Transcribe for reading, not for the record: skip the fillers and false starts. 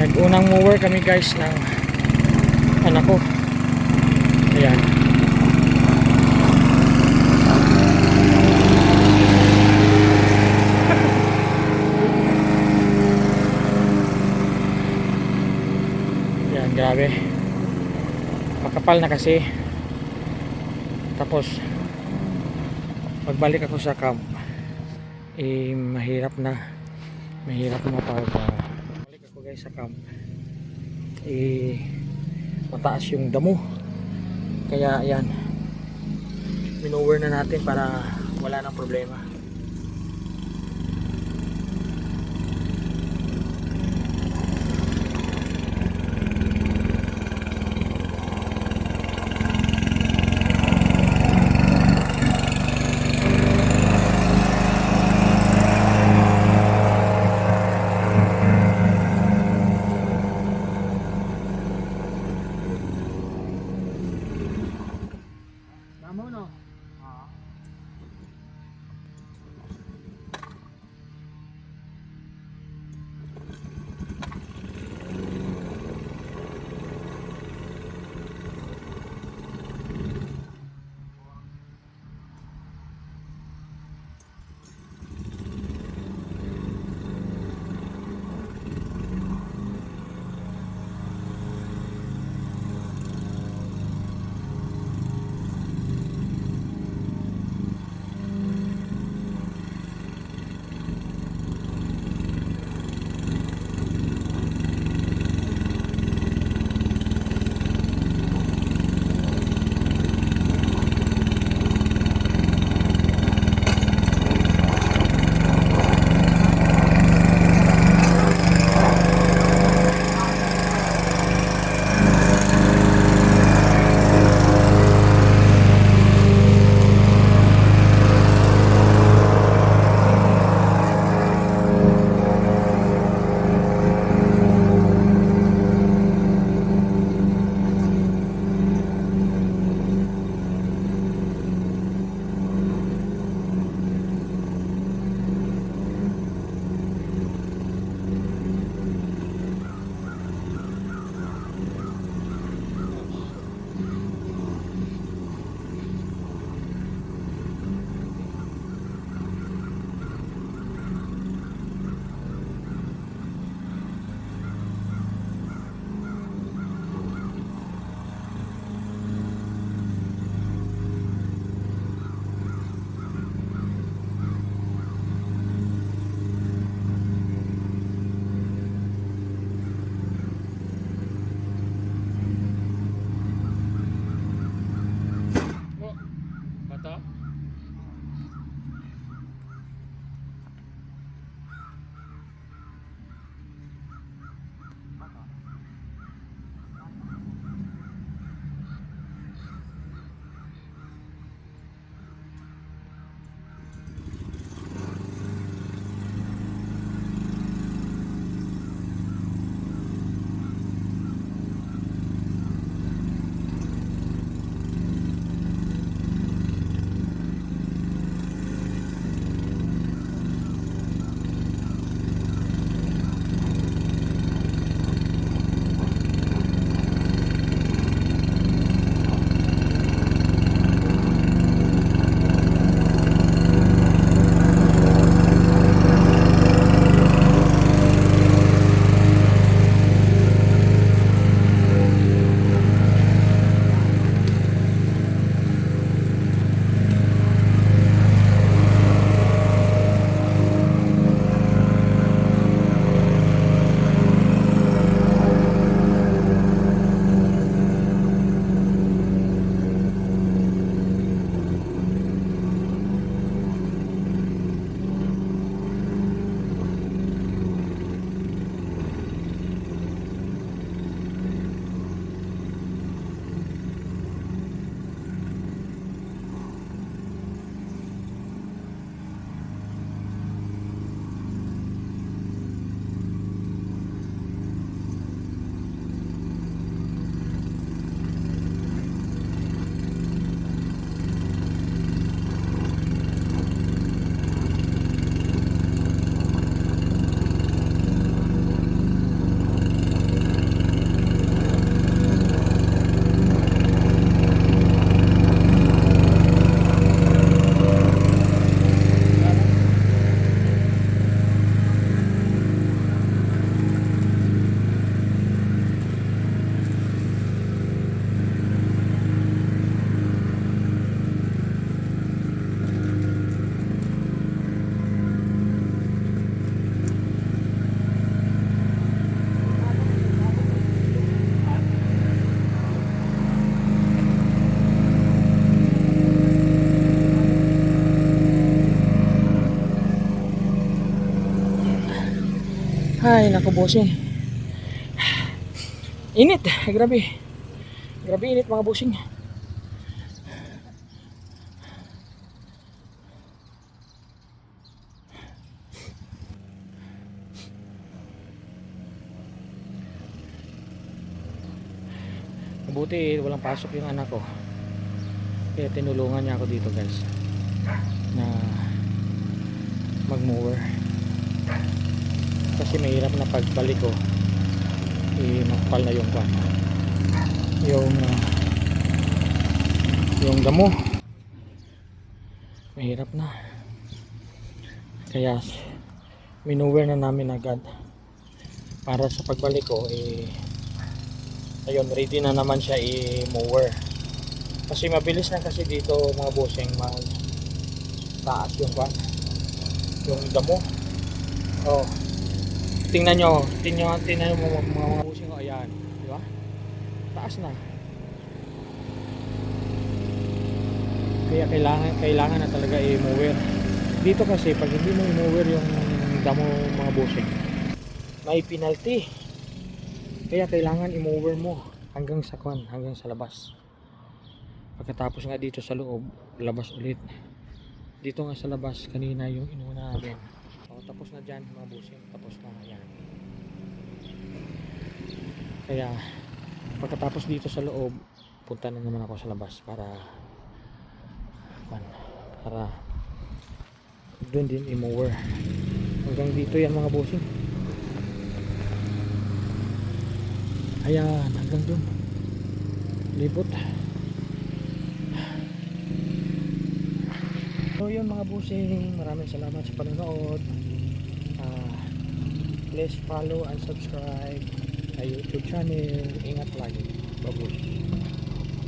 Nag-unang mower kami guys ng anak ko. Ayan. Ayan, grabe. Makapal na kasi. Tapos pagbalik ako sa camp, mahirap na pag balik ako guys sa camp, mataas yung damo, kaya ayan, minover na natin para wala nang problema. Tama no? Ay, naku bossing. Init, grabe. Grabe init mga bossing. Mabuti walang pasok yung anak ko. Kaya tinulungan niya ako dito guys na mag-mower. Kasi mahirap na pagbalik ko makapal na yung kwan. Yung damo. Mahirap na. Kaya minower na namin agad para sa pagbalik ko ayun, ready na naman siya i-mower. Kasi mabilis na kasi dito mga bossing, taas yung kwan, yung damo. Oh, tingnan nyo mga bossing ko, ayan, di ba? Taas na. Kaya kailangan na talaga i-mower. Dito kasi pag hindi mo i-mower yung damo mga bossing, may penalty. Kaya kailangan i-mower mo hanggang sa kwan, hanggang sa labas. Pagkatapos nga dito sa loob, labas ulit. Dito nga sa labas, kanina yung inuna namin. O, tapos na dyan mga bossing, tapos na yan. Kaya pagkatapos dito sa loob, punta na naman ako sa labas para doon din i-mower. Hanggang dito yan mga bossing. Ayan, hanggang doon. Libot. So yun mga bossing, maraming salamat sa panonood. Please follow and subscribe sa YouTube channel. Ingat lagi. Babush.